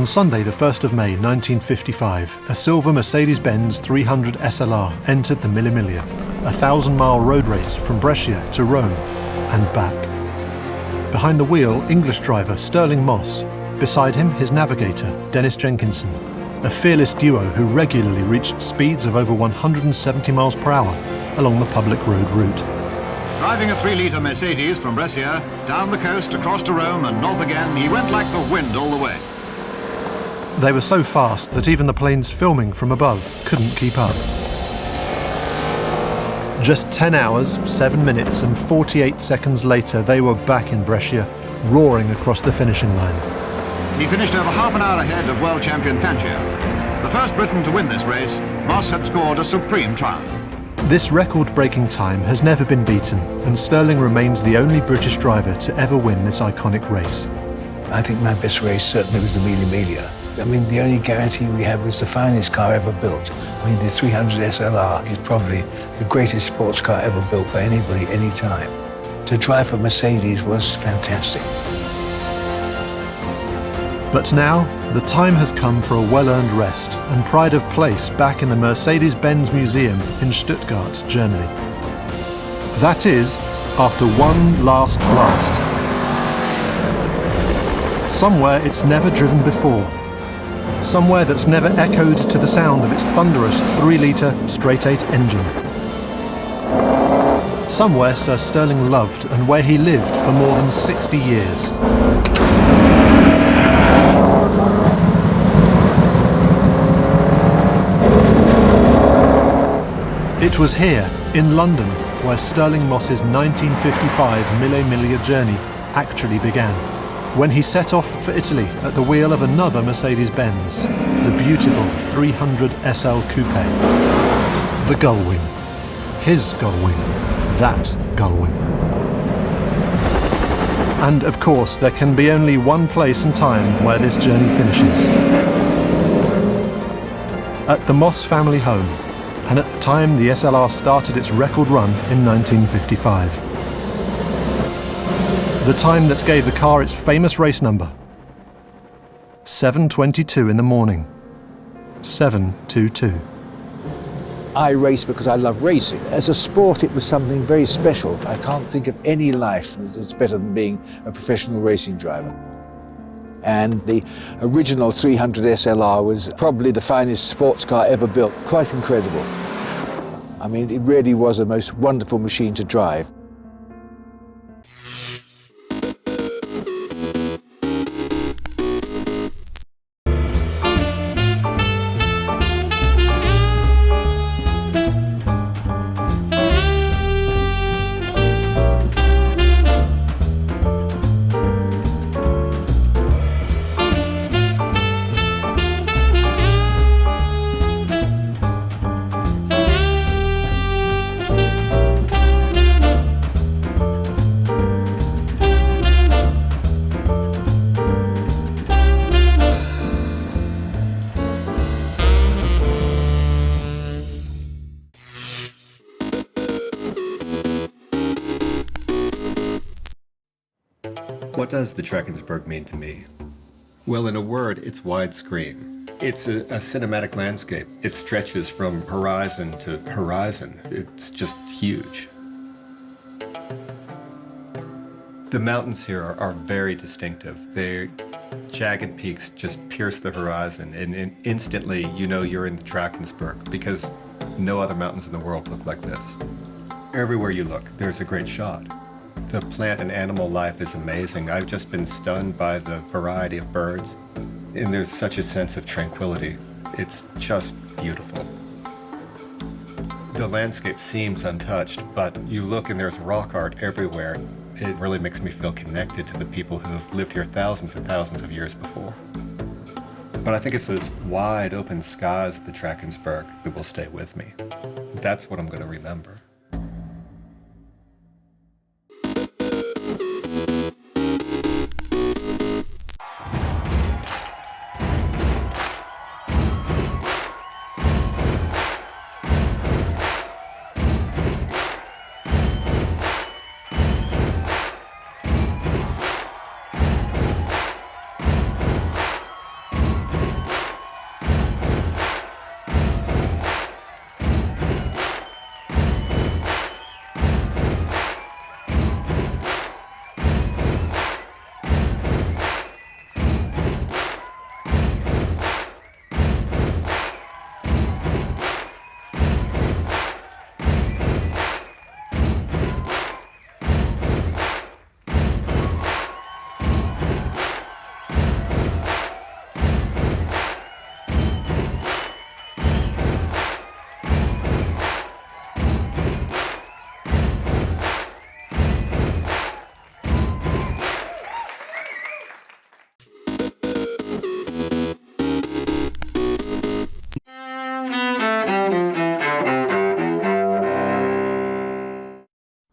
On Sunday, the 1st of May 1955, a silver Mercedes-Benz 300 SLR entered the Mille Miglia, a 1,000-mile road race from Brescia to Rome and back. Behind the wheel, English driver Stirling Moss. Beside him, his navigator, Dennis Jenkinson, a fearless duo who regularly reached speeds of over 170 miles per hour along the public road route. Driving a 3-litre Mercedes from Brescia, down the coast, across to Rome and north again, he went like the wind all the way. They were so fast that even the planes filming from above couldn't keep up. Just 10 hours, 7 minutes and 48 seconds later, they were back in Brescia, roaring across the finishing line. He finished over half an hour ahead of world champion Fangio. The first Briton to win this race, Moss had scored a supreme triumph. This record-breaking time has never been beaten, and Stirling remains the only British driver to ever win this iconic race. I think my best race certainly was the Mille Miglia. I mean, the only guarantee we had was the finest car ever built. I mean, the 300 SLR is probably the greatest sports car ever built by anybody, any time. To drive for Mercedes was fantastic. But now, the time has come for a well-earned rest and pride of place back in the Mercedes-Benz Museum in Stuttgart, Germany. That is, after one last blast. Somewhere it's never driven before. Somewhere that's never echoed to the sound of its thunderous 3-litre straight-8 engine. Somewhere Sir Stirling loved and where he lived for more than 60 years. It was here, in London, where Stirling Moss's 1955 Mille Miglia journey actually began, when he set off for Italy at the wheel of another Mercedes-Benz, the beautiful 300 SL Coupe. The Gullwing. His Gullwing. That Gullwing. And of course, there can be only one place and time where this journey finishes. At the Moss family home, and at the time the SLR started its record run in 1955. The time that gave the car its famous race number. 7:22 in the morning. 7:22. I race because I love racing. As a sport, it was something very special. I can't think of any life that's better than being a professional racing driver. And the original 300 SLR was probably the finest sports car ever built. Quite incredible. I mean, it really was a most wonderful machine to drive. What does the Drakensberg mean to me? Well, in a word, it's widescreen. It's a cinematic landscape. It stretches from horizon to horizon. It's just huge. The mountains here are very distinctive. Their jagged peaks just pierce the horizon, and instantly you know you're in the Drakensberg because no other mountains in the world look like this. Everywhere you look, there's a great shot. The plant and animal life is amazing. I've just been stunned by the variety of birds, and there's such a sense of tranquility. It's just beautiful. The landscape seems untouched, but you look and there's rock art everywhere. It really makes me feel connected to the people who have lived here thousands and thousands of years before. But I think it's those wide open skies of the Drakensberg that will stay with me. That's what I'm going to remember.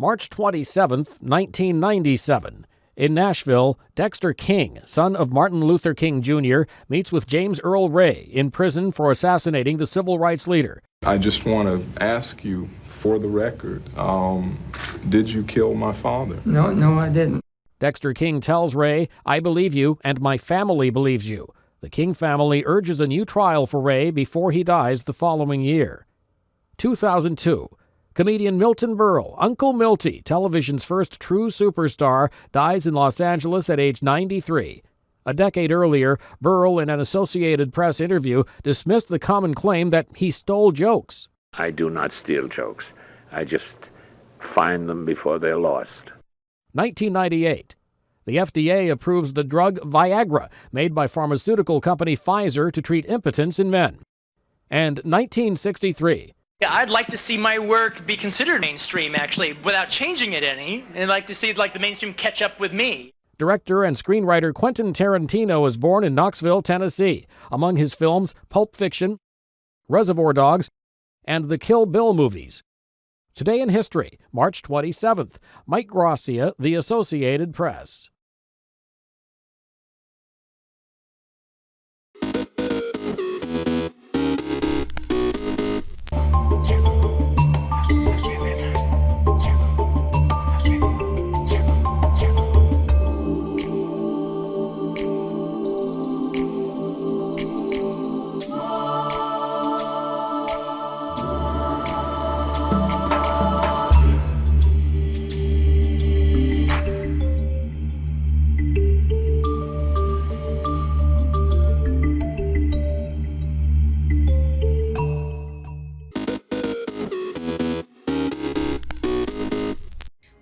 March 27, 1997. In Nashville, Dexter King, son of Martin Luther King Jr., meets with James Earl Ray in prison for assassinating the civil rights leader. I just want to ask you, for the record, did you kill my father? No, I didn't. Dexter King tells Ray, "I believe you, and my family believes you." The King family urges a new trial for Ray before he dies the following year. 2002. Comedian Milton Berle, Uncle Milty, television's first true superstar, dies in Los Angeles at age 93. A decade earlier, Berle, in an Associated Press interview, dismissed the common claim that he stole jokes. I do not steal jokes. I just find them before they're lost. 1998. The FDA approves the drug Viagra, made by pharmaceutical company Pfizer to treat impotence in men. And 1963. Yeah, I'd like to see my work be considered mainstream, actually, without changing it any. And I'd like to see the mainstream catch up with me. Director and screenwriter Quentin Tarantino was born in Knoxville, Tennessee. Among his films, Pulp Fiction, Reservoir Dogs, and the Kill Bill movies. Today in History, March 27th. Mike Gracia, The Associated Press.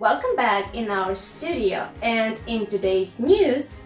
Welcome back in our studio, and in today's news,